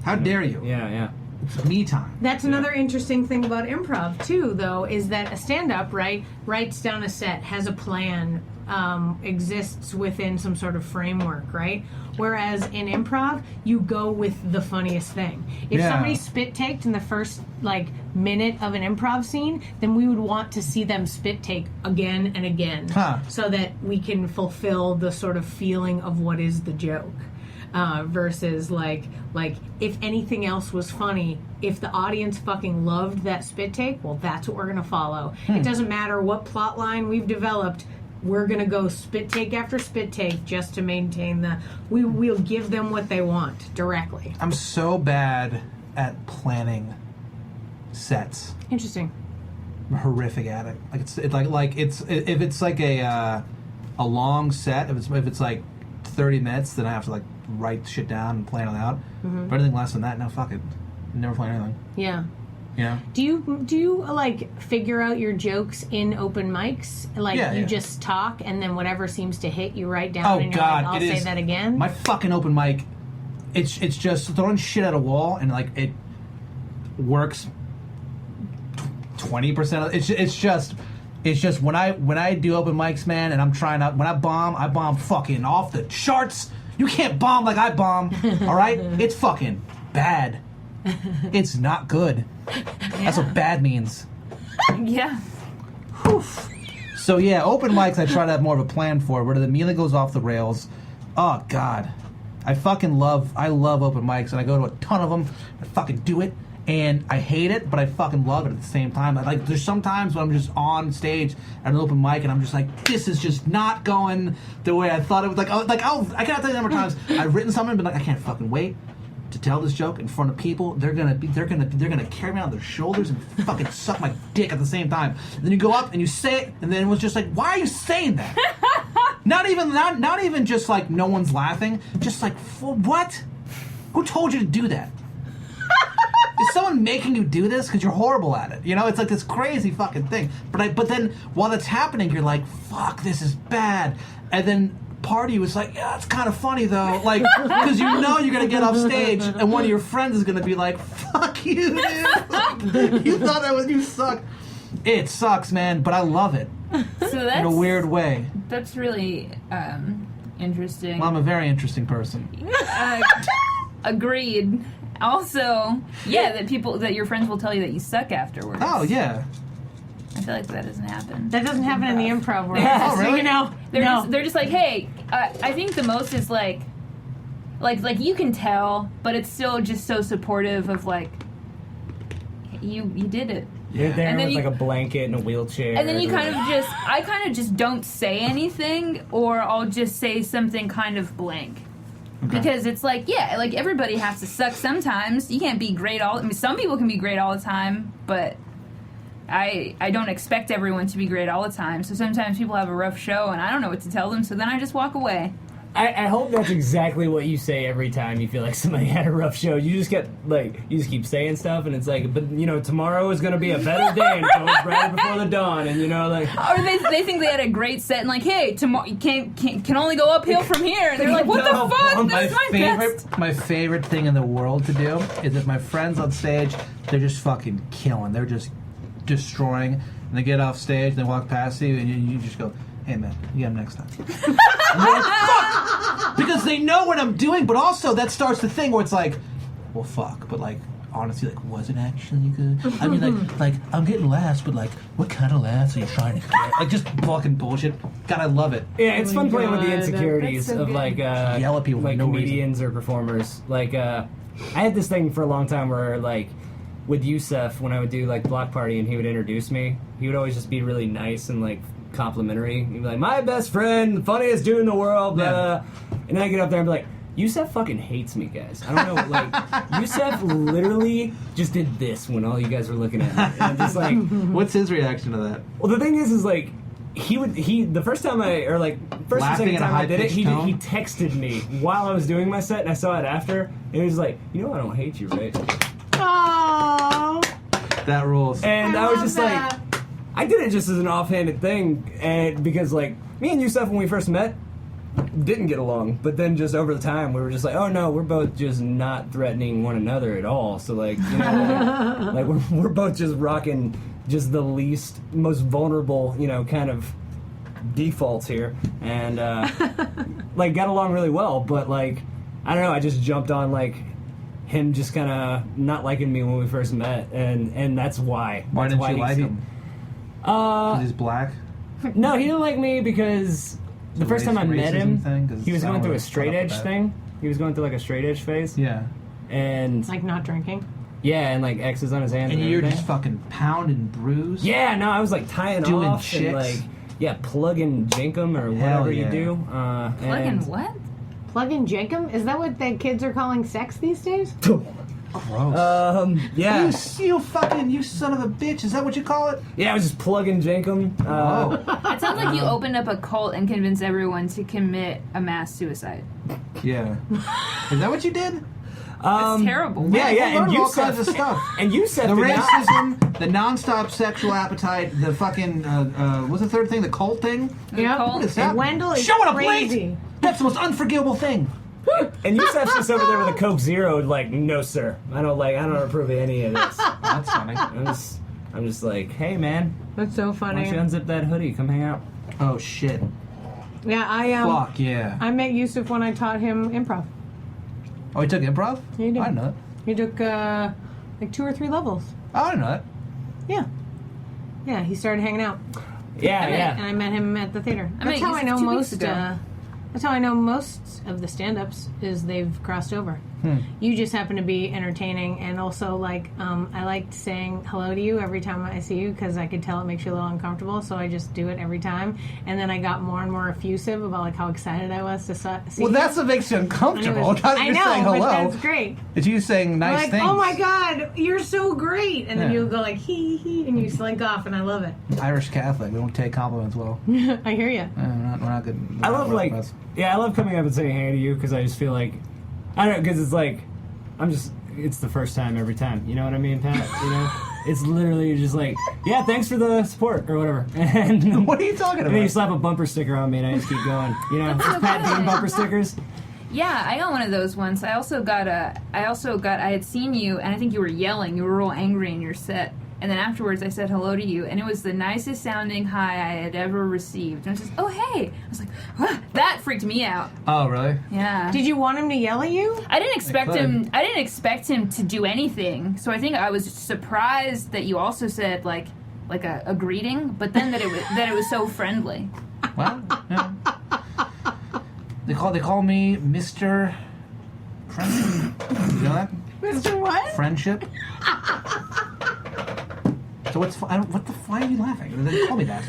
How dare you? Yeah. It's me time. That's another interesting thing about improv, too, though, is that a stand-up, right, writes down a set, has a plan, exists within some sort of framework, right? Whereas in improv, you go with the funniest thing. If somebody spit-taked in the first, minute of an improv scene, then we would want to see them spit-take again and again so that we can fulfill the sort of feeling of what is the joke. Versus like if anything else was funny, if the audience fucking loved that spit take, well, that's what we're gonna follow. It doesn't matter what plot line we've developed, we're gonna go spit take after spit take just to maintain we'll give them what they want directly. I'm so bad at planning sets. Interesting. I'm horrific at it. If it's like a long set, if it's like 30 minutes, then I have to write shit down and plan it out. But anything less than that, no, fuck it. Never plan anything. Yeah. You know? Do you figure out your jokes in open mics? You just talk and then whatever seems to hit you write down and you're like, I'll say that again? My fucking open mic, it's just throwing shit at a wall and it works 20% of it's just when I do open mics, man, and I'm trying out when I bomb fucking off the charts. You can't bomb like I bomb, all right? It's fucking bad. It's not good. That's what bad means. Yeah. Whew. So yeah, open mics I try to have more of a plan for, where the immediately goes off the rails. Oh God, I love open mics, and I go to a ton of them. I fucking do it. And I hate it, but I fucking love it at the same time. There's some times when I'm just on stage at an open mic, and I'm just like, this is just not going the way I thought it would. I cannot tell you the number of times I've written something, but I can't fucking wait to tell this joke in front of people. They're gonna carry me on their shoulders and fucking suck my dick at the same time. And then you go up and you say it, and then it was just like, why are you saying that? not even just no one's laughing. Just for what? Who told you to do that? Is someone making you do this? Because you're horrible at it. You know, it's this crazy fucking thing. But then while it's happening, you're like, fuck, this is bad. And then part of you is like, yeah, it's kind of funny though. Because you know you're going to get off stage and one of your friends is going to be like, fuck you, dude. You thought you suck. It sucks, man, but I love it. So that's, in a weird way. That's really interesting. Well, I'm a very interesting person. Agreed. Also, that your friends will tell you that you suck afterwards. Oh, yeah. I feel like that doesn't happen. That doesn't happen in the improv world. Oh, really? They're just like, hey, I think the most is like you can tell, but it's still just so supportive of you did it. You're there with a blanket and a wheelchair. And then I kind of just don't say anything, or I'll just say something kind of blank. Okay. Because it's everybody has to suck sometimes. You can't be great some people can be great all the time, but I don't expect everyone to be great all the time. So sometimes people have a rough show and I don't know what to tell them, so then I just walk away. I hope that's exactly what you say every time you feel like somebody had a rough show. You just keep saying stuff, and it's but tomorrow is going to be a better day, and so it's right before the dawn, and Or they think they had a great set, and hey, tomorrow you can only go uphill from here, and they're like, what the fuck? This is my best. My favorite thing in the world to do is if my friends on stage, they're just fucking killing, they're just destroying, and they get off stage, they walk past you, and you just go, hey man, you got them next time. And they're like, fuck! Because they know what I'm doing, but also that starts the thing where it's well, fuck, but honestly, was it actually good? I mean, I'm getting laughs, but what kind of laughs are you trying to get? Just fucking bullshit. God, I love it. Yeah, it's fun playing with the insecurities so of yell at people for no comedians or performers. I had this thing for a long time where with Yusef, when I would do Block Party and he would introduce me, he would always just be really nice and complimentary. He'd be like, my best friend, the funniest dude in the world, and then I get up there and be like, Yusef fucking hates me, guys. I don't know, Yusef literally just did this when all you guys were looking at me. And I'm just what's his reaction to that? Well, the thing is the first time first and second time I did it, he texted me while I was doing my set, and I saw it after, and he was like, I don't hate you, right? Aww. That rules. And I was just I did it just as an offhanded thing, and because me and Yusef, when we first met, didn't get along, but then just over the time we were just like, oh no, we're both just not threatening one another at all. So like, you know, like we're both just rocking just the most vulnerable, you know, kind of defaults here, and like got along really well. But like, I don't know, I just jumped on like him just kind of not liking me when we first met, and that's why. Why that's didn't you like him? Because he's black. No, he didn't like me because the first time I met him, thing, he was going through a straight edge thing. He was going through like a straight edge phase. Yeah. And Like not drinking. yeah, and like X's on his hands. And And you're everything. just fucking pounding bruise. Yeah, no, I was like tying Doing off chicks. and like plugging jinkum or Hell whatever yeah. you do. Plug-in what? Plug in Jankum? Is that what the kids are calling sex these days? Gross. Yeah, you son of a bitch. Is that what you call it? yeah, I was just plugging jinkum. Oh. It sounds like you opened up a cult and convinced everyone to commit a mass suicide. Yeah. Is that what you did? It's terrible. Yeah, You and learned you all kinds of stuff. And you said The racism, the non-stop sexual appetite, the fucking, what's the third thing? The cult thing? Yeah. Cult. What is that? Wendell is Show it a crazy. plate! That's the most unforgivable thing. And Yusef's just over there with a Coke Zero, like, no sir, I don't approve of any of this. That's funny. I'm just like, hey man, That's so why funny. don't you unzip that hoodie? Come hang out. Oh, shit. Yeah, Fuck, yeah. I met Yusuf when I taught him improv. Oh, he took improv? He did. I didn't know that. He took like 2 or 3 levels. Oh, I didn't know that. Yeah. Yeah, he started hanging out. Yeah, And I met him at the theater. I That's met how I Yusuf know 2 weeks most. ago. That's how I know most of the stand-ups is they've crossed over. You just happen to be entertaining, and also like I liked saying hello to you every time I see you because I could tell it makes you a little uncomfortable. So I just do it every time, and then I got more and more effusive about like how excited I was to see Well, you. that's what makes you And it uncomfortable. was- Not I you know, saying hello. but that's great. It's you saying nice Like, things. oh my god, you're so great, and then Yeah. you'll go like hee, and you slink off, and I love it. Irish Catholic. We don't take compliments well. I hear you. We're not good. I love like, I love coming up and saying hey to you because I just feel like, I don't know, because it's like, it's the first time every time. You know what I mean, Pat? You know, it's literally just like, yeah, thanks for the support or whatever. And What are you talking and then you about? slap a bumper sticker on me and I just keep going. You know, That's so Pat good. doing bumper stickers. Yeah, I got one of those once. I had seen you, and I think you were yelling. You were real angry in your set. And then afterwards, I said hello to you, and it was the nicest sounding hi I had ever received. And I was just, oh, hey. I was like, ah, that freaked me out. Oh, really? Yeah. Did you want him to yell at you? I didn't expect could. him. I didn't expect him to do anything. So I think I was surprised that you also said like a greeting, but then that it was so friendly. Well, yeah. They call me Mr. Friendship. You know that? Mr. What? Friendship. So why are you laughing? They call me that.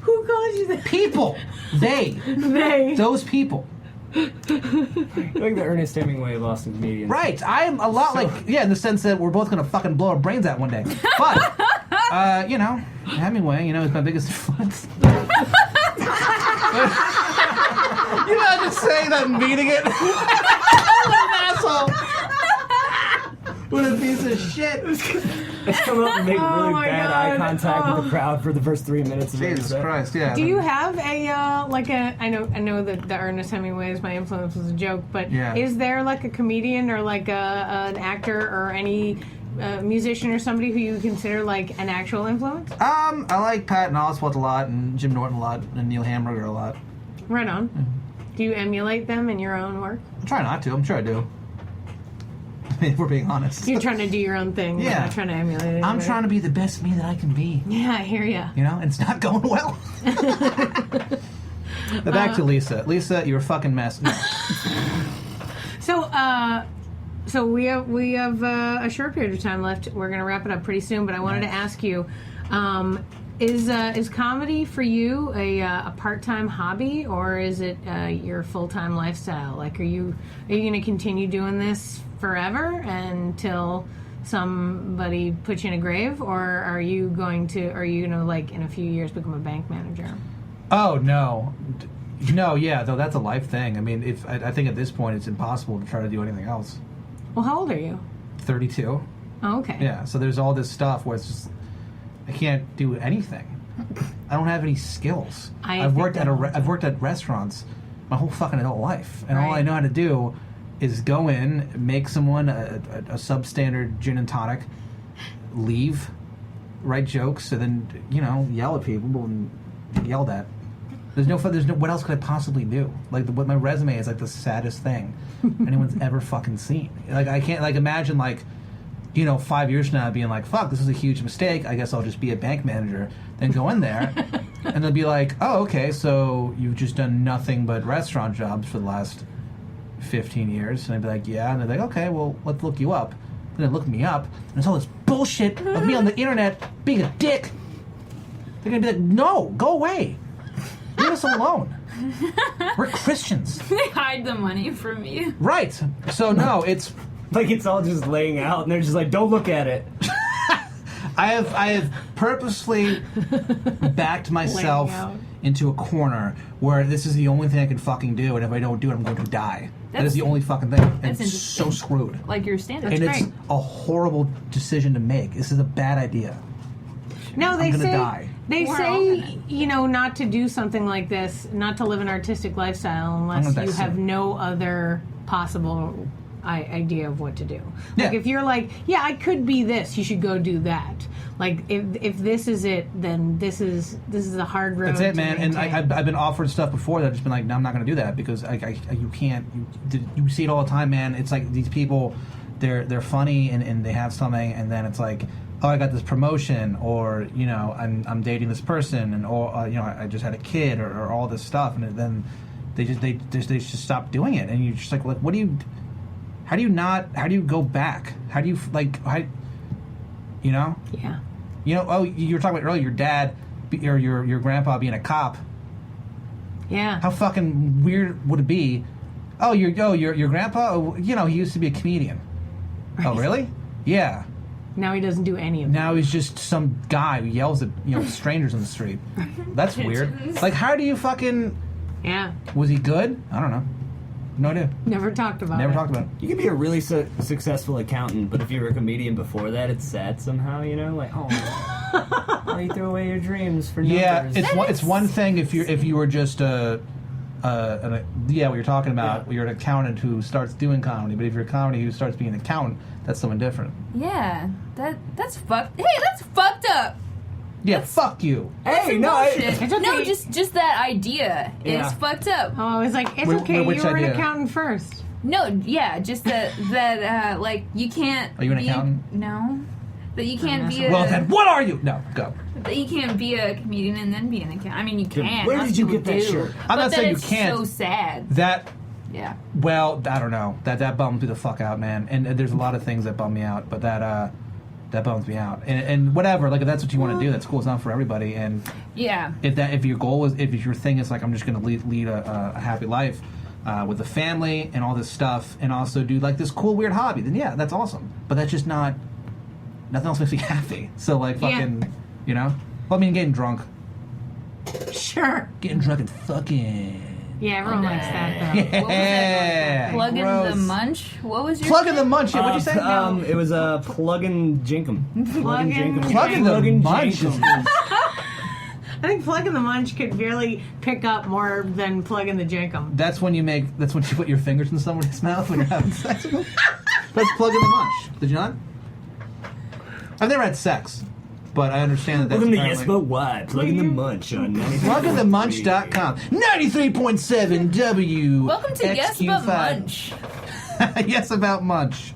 Who calls you that? People. They. They. Those people. Like the Ernest Hemingway of Boston comedians. Right. I am a lot in the sense that we're both gonna fucking blow our brains out one day. But, Hemingway, is my biggest influence. You imagine saying that and meeting it? What an asshole. What a piece of shit. Let's come up and make Oh really my bad eye God. contact with the crowd for the first 3 minutes of it. Jesus Christ, yeah. Do you have I know that the Ernest Hemingway is my influence was a joke, but Yeah. is there like a comedian or like an actor or any musician or somebody who you consider like an actual influence? I like Patton Oswalt a lot, and Jim Norton a lot, and Neil Hamburger a lot. Right on. Do you emulate them in your own work? I try not to. I'm sure I do. If we're being honest. You're trying to do your own thing. Yeah. You're not trying to emulate it. I'm trying to be the best me that I can be. Yeah, I hear ya. And it's not going well. But back to Lisa. Lisa, you're a fucking mess. No. So we have a short period of time left. We're gonna wrap it up pretty soon. But I wanted to ask you, is comedy for you a part-time hobby, or is it your full-time lifestyle? Like, are you gonna continue doing this forever until somebody puts you in a grave, or are you gonna like in a few years become a bank manager? Oh, no. No, yeah, though that's a life thing. I mean, I think at this point it's impossible to try to do anything else. Well, how old are you? 32. Oh, okay. Yeah, so there's all this stuff where it's just I can't do anything. I don't have any skills. I've worked at restaurants my whole fucking adult life, and all Right. I know how to do is go in, make someone a substandard gin and tonic, leave, write jokes, and then yell at people and get yelled at. There's no. What else could I possibly do? Like what my resume is like the saddest thing anyone's ever fucking seen. Like I can't imagine 5 years from now being like, fuck, this is a huge mistake. I guess I'll just be a bank manager. Then go in there, and they'll be like, oh, okay, so you've just done nothing but restaurant jobs for the last 15 years. And I'd be like, yeah. And they're like, okay, well, let's look you up. And they look me up, and there's all this bullshit of me on the internet being a dick. They're going to be like, no, go away. Leave us alone. We're Christians. They hide the money from you. Right. So, no, it's... Like it's all just laying out, and they're just like, don't look at it. I have purposely backed myself out. into a corner where this is the only thing I can fucking do, and if I don't do it, I'm going to die. That is the only fucking thing. And That's it's so interesting. screwed. Like your stand-up. And great. it's a horrible decision to make. This is a bad idea. No, they I'm gonna say die. they We're all say not to do something like this, not to live an artistic lifestyle unless gonna die you have soon. no other possible idea of what to do. Like Yeah. if you're like, yeah, I could be this, you should go do that. Like if this is it, then this is a hard road. That's it, to man. And maintain. I've been offered stuff before that I've just been like, no, I'm not going to do that because you can't. You see it all the time, man. It's like these people, they're funny and they have something, and then it's like, oh, I got this promotion, or I'm dating this person, and I just had a kid, or all this stuff, and then they just stop doing it, and you're just like, what do you? How do you go back? How do you Yeah. Oh, you were talking about earlier your dad or your grandpa being a cop. Yeah. How fucking weird would it be? Oh, your grandpa, he used to be a comedian. Oh, really? Yeah. Now he doesn't do any of that. Now he's just some guy who yells at strangers on the street. That's weird. Like, how do you fucking? Yeah. Was he good? I don't know. No idea. Never talked about Never it. talked about it. You can be a really successful accountant, but if you were a comedian before that, it's sad somehow. Like, oh, you throw away your dreams for numbers. Yeah, it's one thing if you were just what you're talking about. Yeah. You're an accountant who starts doing comedy, but if you're a comedy who starts being an accountant, that's someone different. Yeah, that's fucked. Hey, that's fucked up. Yeah, fuck you. Hey, no, Bullshit. It's okay. No, just that idea Yeah. is fucked up. Oh, it's like it's Wait, okay. which You were idea? an accountant first. No, yeah, just that like you can't. Are you an be- accountant? No, that you can't be Well, then what are you? No, go. that you can't be a comedian and then be an accountant. I mean, you can. Where lots did you of get that people do. shirt? I'm But not that saying you it's can't. So sad. That, Yeah. well, I don't know. That bums me the fuck out, man. And there's a lot of things that bum me out, but that bums me out. And whatever, like if that's what you want to do, that's cool. It's not for everybody. And Yeah. if your goal is, if your thing is like, I'm just going to lead a happy life with a family and all this stuff, and also do like this cool weird hobby, then yeah, that's awesome. But that's just not. Nothing else makes me happy. So like fucking, Well, I mean, getting drunk, Sure. getting drunk and fucking. Yeah, everyone likes that though. What was that? Plug in gross. the munch. What was your Plug in the munch. Yeah, what'd you say? It was plug-in jinkum. Plug-in Plug-in the Plug-in munch. jinkum. I think plug in the munch could really pick up more than plug in the jankum. That's when you put your fingers in somebody's mouth when you're having sex with them. That's plug in the munch. Did you not? I've never had sex, but I understand that that's Welcome to apparently... Yes But Why. Plug in the munch on 93.3. Pluginthemunch.com. 93.7 W. Welcome to Yes But Munch. Yes about munch.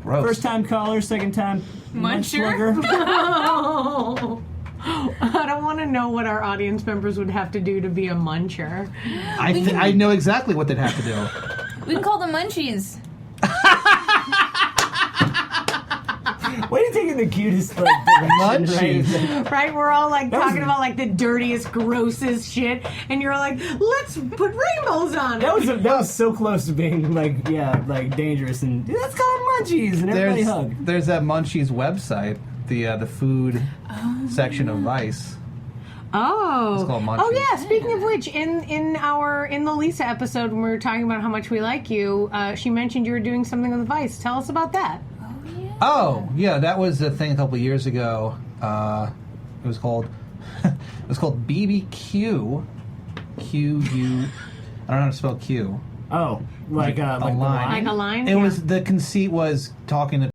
Gross. First time caller, second time munch Muncher? slugger. Oh. I don't want to know what our audience members would have to do to be a muncher. I know exactly what they'd have to do. We can call them munchies. Why are you taking the cutest direction? Munchies. Right? We're all like That was- talking about like the dirtiest, grossest shit, and you're like, let's put rainbows on it. That was so close to being like dangerous, and let's call them munchies, and everybody hug. There's that Munchies website, the food section of Vice. Oh. It's called Munchies. Oh yeah. Speaking of which, in the Lisa episode when we were talking about how much we like you, she mentioned you were doing something with Vice. Tell us about that. Oh, yeah, that was a thing a couple of years ago. It was called BBQ. I don't know how to spell Q. Oh, like a the line. Like a line? It Yeah. was the conceit was talking to